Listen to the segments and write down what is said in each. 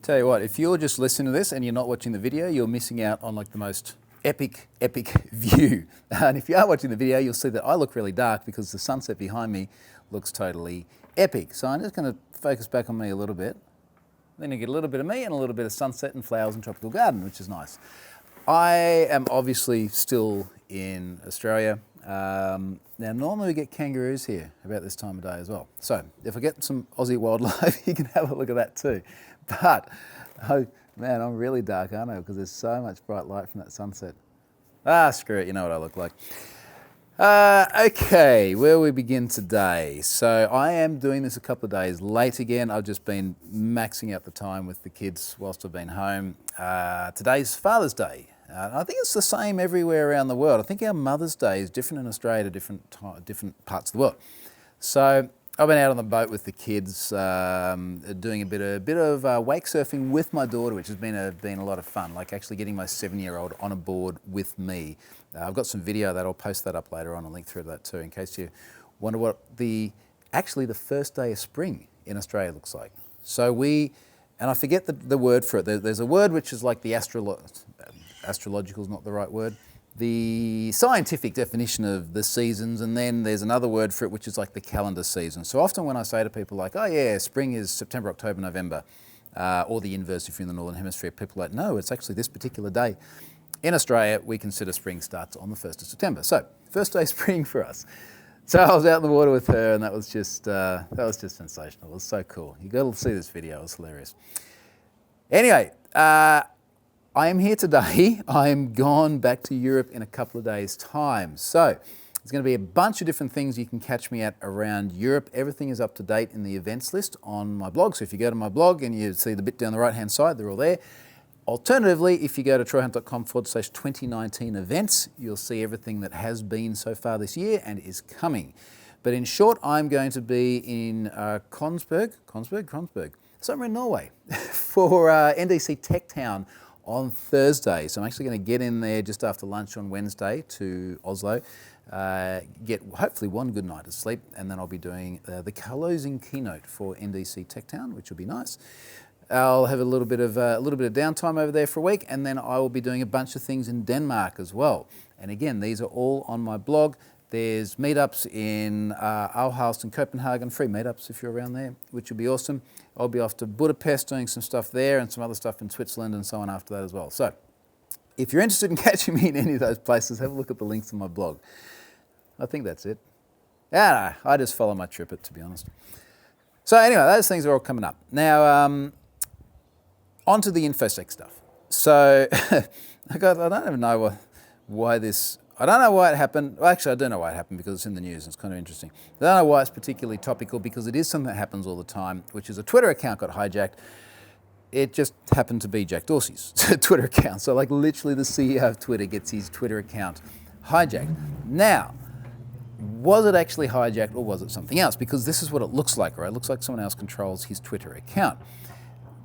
Tell you what, if you're just listening to this and you're not watching the video, you're missing out on like the most epic view. And if you are watching the video, you'll see that I look really dark because the sunset behind me looks totally epic. So I'm just going to focus back on me a little bit. Then you get a little bit of me and a little bit of sunset and flowers and tropical garden, which is nice. I am obviously still in Australia. Now normally we get kangaroos here about this time of day as well. So if I get some Aussie wildlife, you can have a look at that too. But, oh man, I'm really dark, aren't I? Because there's so much bright light from that sunset. Ah, screw it, you know what I look like. Okay, where we begin today. So I am doing this a couple of days late again. I've just been maxing out the time with the kids whilst I've been home. Today's Father's Day. I think it's the same everywhere around the world. I think our Mother's Day is different in Australia to different parts of the world. So I've been out on the boat with the kids, doing a bit of wake surfing with my daughter, which has been a lot of fun. Like actually getting my 7-year-old on a board with me. I've got some video of that. I'll post that up later on. I'll link through that too, in case you wonder what the first day of spring in Australia looks like. So and I forget the word for it. There's a word which is like the astrological is not the right word. The scientific definition of the seasons, and then there's another word for it which is like the calendar season. So often when I say to people like, oh yeah, spring is September, October, November, or the inverse if you're in the Northern Hemisphere, people are like, no, it's actually this particular day. In Australia, we consider spring starts on the 1st of September. So first day of spring for us. So I was out in the water with her and that was just sensational. It was so cool. You got to see this video, it was hilarious. Anyway, I am here today. I'm gone back to Europe in a couple of days' time. So there's going to be a bunch of different things you can catch me at around Europe. Everything is up to date in the events list on my blog. So if you go to my blog and you see the bit down the right-hand side, they're all there. Alternatively, if you go to troyhunt.com/2019 events, you'll see everything that has been so far this year and is coming. But in short, I'm going to be in Kongsberg, somewhere in Norway, for NDC Tech Town on Thursday. So I'm actually going to get in there just after lunch on Wednesday to Oslo, get hopefully one good night of sleep, and then I'll be doing the closing keynote for NDC Tech Town, which will be nice. I'll have a little bit of downtime over there for a week, and then I will be doing a bunch of things in Denmark as well. And again, these are all on my blog. There's meetups in Aarhus and Copenhagen, free meetups if you're around there, which will be awesome. I'll be off to Budapest doing some stuff there and some other stuff in Switzerland and so on after that as well. So if you're interested in catching me in any of those places, have a look at the links on my blog. I think that's it. Yeah, no, I just follow my trip, to be honest. So anyway, those things are all coming up. Now, on to the InfoSec stuff. So I don't even know why this... I don't know why it happened. Well, actually, I do know why it happened because it's in the news and it's kind of interesting. I don't know why it's particularly topical because it is something that happens all the time, which is a Twitter account got hijacked. It just happened to be Jack Dorsey's Twitter account. So like literally the CEO of Twitter gets his Twitter account hijacked. Now, was it actually hijacked or was it something else? Because this is what it looks like, right? It looks like someone else controls his Twitter account.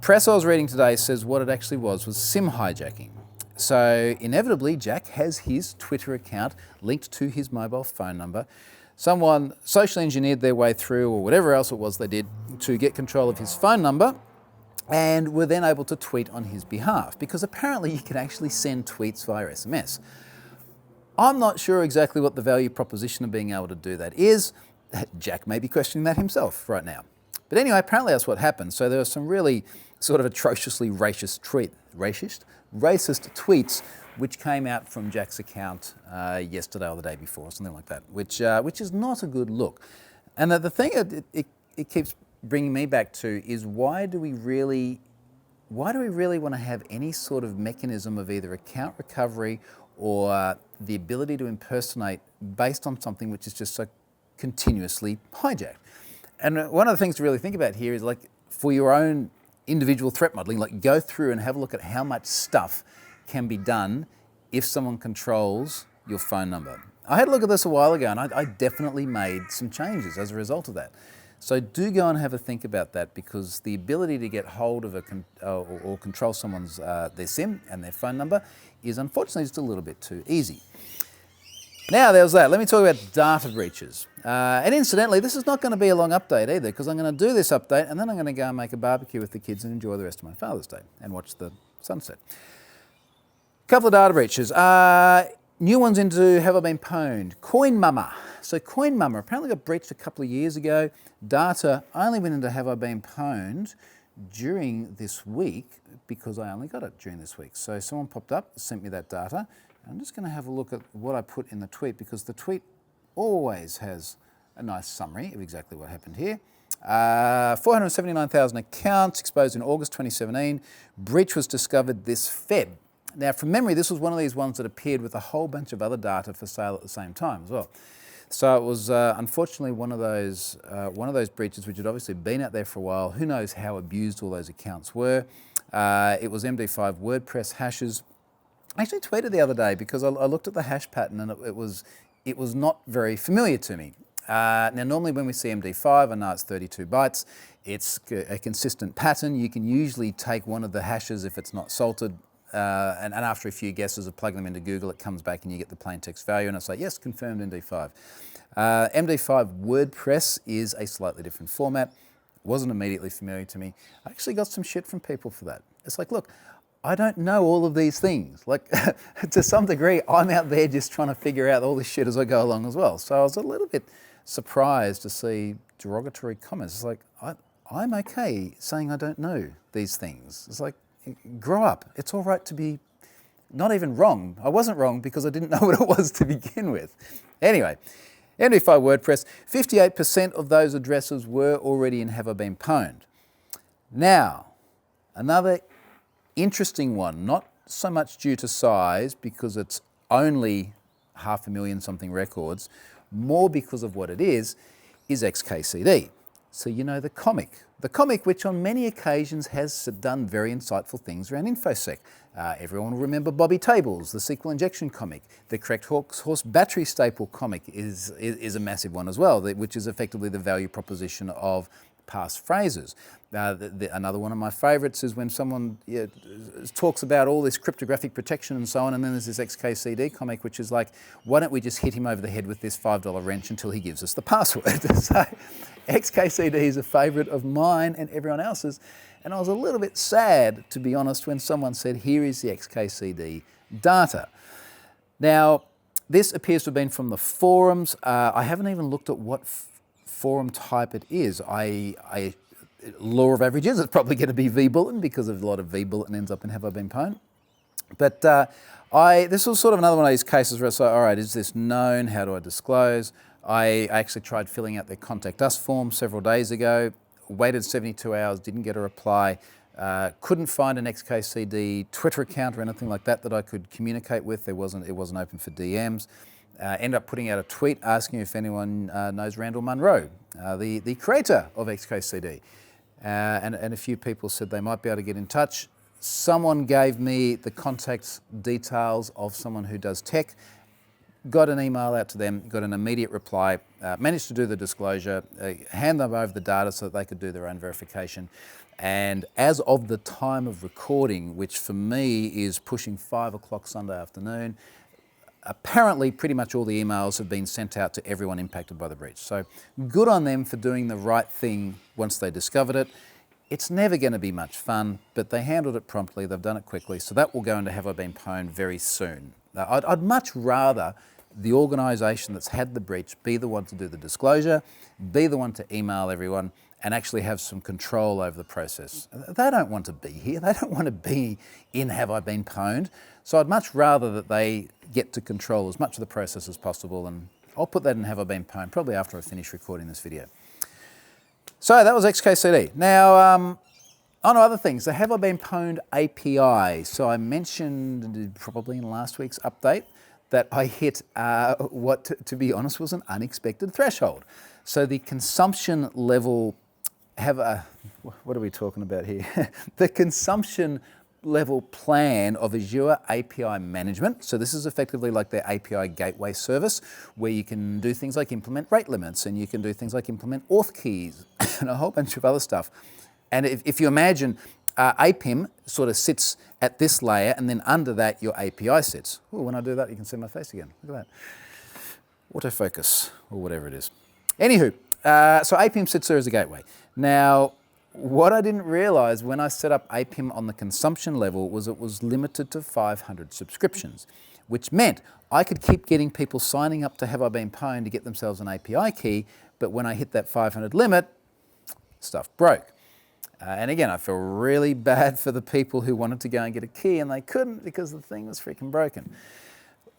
Press I was reading today says what it actually was SIM hijacking. So inevitably, Jack has his Twitter account linked to his mobile phone number. Someone socially engineered their way through, or whatever else it was they did, to get control of his phone number and were then able to tweet on his behalf, because apparently you can actually send tweets via SMS. I'm not sure exactly what the value proposition of being able to do that is. Jack may be questioning that himself right now. But anyway, apparently that's what happened. So there were some really sort of atrociously racist tweets which came out from Jack's account yesterday or the day before, something like that, which is not a good look. And the thing it keeps bringing me back to is why do we really want to have any sort of mechanism of either account recovery or the ability to impersonate based on something which is just so continuously hijacked? And one of the things to really think about here is like for your own individual threat modeling, like go through and have a look at how much stuff can be done if someone controls your phone number. I had a look at this a while ago and I definitely made some changes as a result of that. So do go and have a think about that, because the ability to get hold of or control someone's their SIM and their phone number is unfortunately just a little bit too easy. Now there was that. Let me talk about data breaches. And incidentally, this is not going to be a long update either, because I'm going to do this update and then I'm going to go and make a barbecue with the kids and enjoy the rest of my Father's Day and watch the sunset. Couple of data breaches. New ones into Have I Been Pwned? Coin Mama. So Coin Mama apparently got breached a couple of years ago. Data only went into Have I Been Pwned during this week because I only got it during this week. So someone popped up, sent me that data. I'm just going to have a look at what I put in the tweet, because the tweet always has a nice summary of exactly what happened here. 479,000 accounts exposed in August 2017. Breach was discovered this Feb. Now, from memory, this was one of these ones that appeared with a whole bunch of other data for sale at the same time as well. So it was unfortunately one of those breaches which had obviously been out there for a while. Who knows how abused all those accounts were. It was MD5 WordPress hashes. I actually tweeted the other day because I looked at the hash pattern and it was not very familiar to me. Now, normally when we see MD5, I know it's 32 bytes. It's a consistent pattern. You can usually take one of the hashes if it's not salted, and after a few guesses of plugging them into Google, it comes back and you get the plain text value, and it's like, yes, confirmed MD5. MD5 WordPress is a slightly different format. Wasn't immediately familiar to me. I actually got some shit from people for that. It's like, look, I don't know all of these things. Like, to some degree, I'm out there just trying to figure out all this shit as I go along as well. So I was a little bit surprised to see derogatory comments. It's like, I'm okay saying I don't know these things. It's like, grow up. It's all right to be not even wrong. I wasn't wrong because I didn't know what it was to begin with. Anyway, MD5 WordPress, 58% of those addresses were already in Have I Been Pwned. Now, another interesting one, not so much due to size because it's only 500,000 something records, more because of what it is XKCD. So you know the comic which on many occasions has done very insightful things around InfoSec. Everyone will remember Bobby Tables, the SQL injection comic. The correct horse battery staple comic is a massive one as well, which is effectively the value proposition of past phrases. Another one of my favourites is when someone talks about all this cryptographic protection and so on, and then there's this XKCD comic which is like, why don't we just hit him over the head with this $5 wrench until he gives us the password? So XKCD is a favourite of mine and everyone else's, and I was a little bit sad, to be honest, when someone said, here is the XKCD data. Now, this appears to have been from the forums. I haven't even looked at what forum type it is. Law of averages, it's probably going to be vBulletin because of a lot of vBulletin ends up in Have I Been Pwned. But this was sort of another one of these cases where I said, all right, is this known? How do I disclose? I actually tried filling out their Contact Us form several days ago, waited 72 hours, didn't get a reply, couldn't find an XKCD Twitter account or anything like that I could communicate with. It wasn't open for DMs. Ended up putting out a tweet asking if anyone knows Randall Munro, the creator of XKCD. And a few people said they might be able to get in touch. Someone gave me the contact details of someone who does tech, got an email out to them, got an immediate reply, managed to do the disclosure, hand them over the data so that they could do their own verification. And as of the time of recording, which for me is pushing 5 o'clock Sunday afternoon, apparently pretty much all the emails have been sent out to everyone impacted by the breach. So good on them for doing the right thing once they discovered it. It's never going to be much fun, but they handled it promptly, they've done it quickly, so that will go into Have I Been Pwned very soon. I'd much rather the organisation that's had the breach be the one to do the disclosure, be the one to email everyone, and actually have some control over the process. They don't want to be here, they don't want to be in Have I Been Pwned, so I'd much rather that they get to control as much of the process as possible, and I'll put that in Have I Been Pwned probably after I finish recording this video. So that was XKCD. Now, on to other things, the Have I Been Pwned API. So I mentioned probably in last week's update that I hit what, to be honest, was an unexpected threshold. So the consumption level, what are we talking about here? The consumption level plan of Azure API management. So this is effectively like their API gateway service where you can do things like implement rate limits and you can do things like implement auth keys and a whole bunch of other stuff. And if you imagine APIM sort of sits at this layer and then under that your API sits. Ooh, when I do that you can see my face again. Look at that. autofocus or whatever it is. Anywho, so APIM sits there as a gateway. Now, what I didn't realize when I set up APIM on the consumption level was it was limited to 500 subscriptions, which meant I could keep getting people signing up to Have I Been Pwned to get themselves an API key, but when I hit that 500 limit, stuff broke. And again, I feel really bad for the people who wanted to go and get a key and they couldn't because the thing was freaking broken.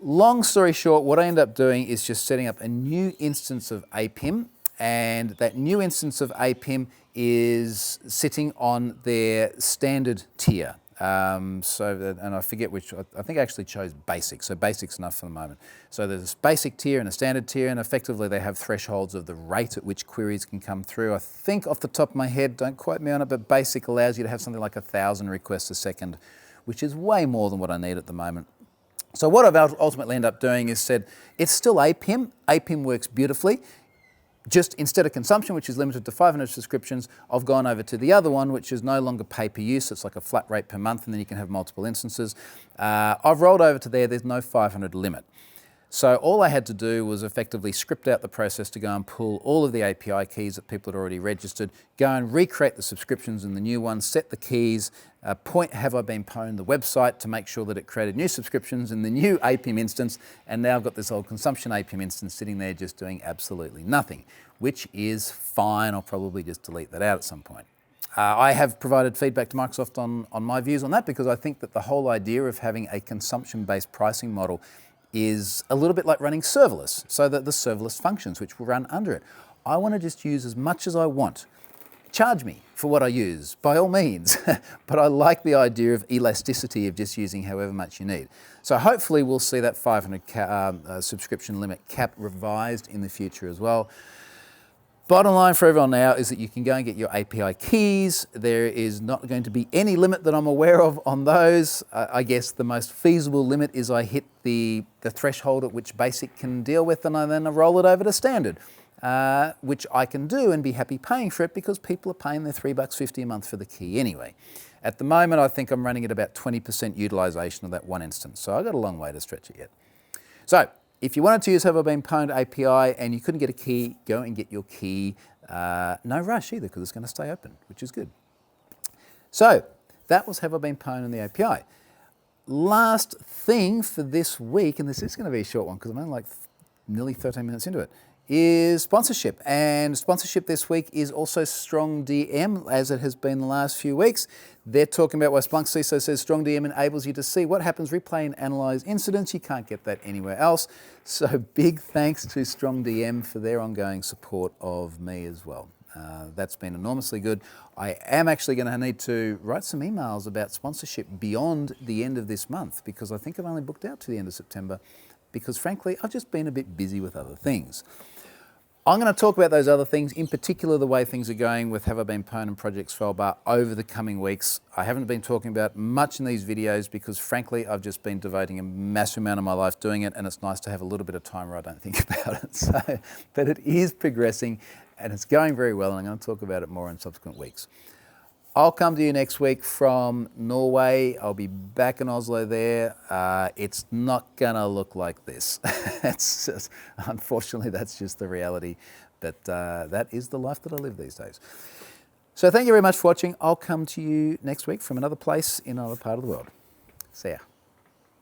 Long story short, what I end up doing is just setting up a new instance of APIM, and that new instance of APIM is sitting on their standard tier. And I forget which, I think I actually chose basic, so basic's enough for the moment. So there's a basic tier and a standard tier, and effectively they have thresholds of the rate at which queries can come through. I think off the top of my head, don't quote me on it, but basic allows you to have something like 1,000 requests a second, which is way more than what I need at the moment. So what I've ultimately ended up doing is said, it's still APIM. APIM works beautifully. Just instead of consumption, which is limited to 500 subscriptions, I've gone over to the other one, which is no longer pay per use. It's like a flat rate per month, and then you can have multiple instances. I've rolled over to there. There's no 500 limit. So all I had to do was effectively script out the process to go and pull all of the API keys that people had already registered, go and recreate the subscriptions in the new one, set the keys, point Have I Been Pwned the website to make sure that it created new subscriptions in the new APIM instance, and now I've got this old consumption APIM instance sitting there just doing absolutely nothing, which is fine. I'll probably just delete that out at some point. I have provided feedback to Microsoft on my views on that, because I think that the whole idea of having a consumption-based pricing model is a little bit like running serverless, so that the serverless functions which will run under it, I want to just use as much as I want. Charge me for what I use, by all means, but I like the idea of elasticity of just using however much you need. So hopefully we'll see that 500 subscription limit cap revised in the future as well. Bottom line for everyone now is that you can go and get your API keys. There is not going to be any limit that I'm aware of on those. I guess the most feasible limit is I hit the threshold at which basic can deal with, and then I roll it over to standard, which I can do and be happy paying for it, because people are paying their $3.50 a month for the key anyway. At the moment, I think I'm running at about 20% utilization of that one instance, so I've got a long way to stretch it yet. So, if you wanted to use Have I Been Pwned API and you couldn't get a key, go and get your key. No rush either, because it's going to stay open, which is good. So that was Have I Been Pwned on the API. Last thing for this week, and this is going to be a short one because I'm only like nearly 13 minutes into it, is sponsorship. And sponsorship this week is also StrongDM, as it has been the last few weeks. They're talking about why Splunk CISO says StrongDM enables you to see what happens, replay and analyze incidents. You can't get that anywhere else. So big thanks to StrongDM for their ongoing support of me as well. That's been enormously good. I am actually going to need to write some emails about sponsorship beyond the end of this month, because I think I've only booked out to the end of September, because frankly, I've just been a bit busy with other things. I'm going to talk about those other things, in particular the way things are going with Have I Been Pwned and Project Svalbard over the coming weeks. I haven't been talking about much in these videos because frankly I've just been devoting a massive amount of my life doing it, and it's nice to have a little bit of time where I don't think about it. So, but it is progressing and it's going very well, and I'm going to talk about it more in subsequent weeks. I'll come to you next week from Norway. I'll be back in Oslo there. It's not gonna look like this. It's just, unfortunately, that's just the reality. But that is the life that I live these days. So thank you very much for watching. I'll come to you next week from another place in another part of the world. See ya.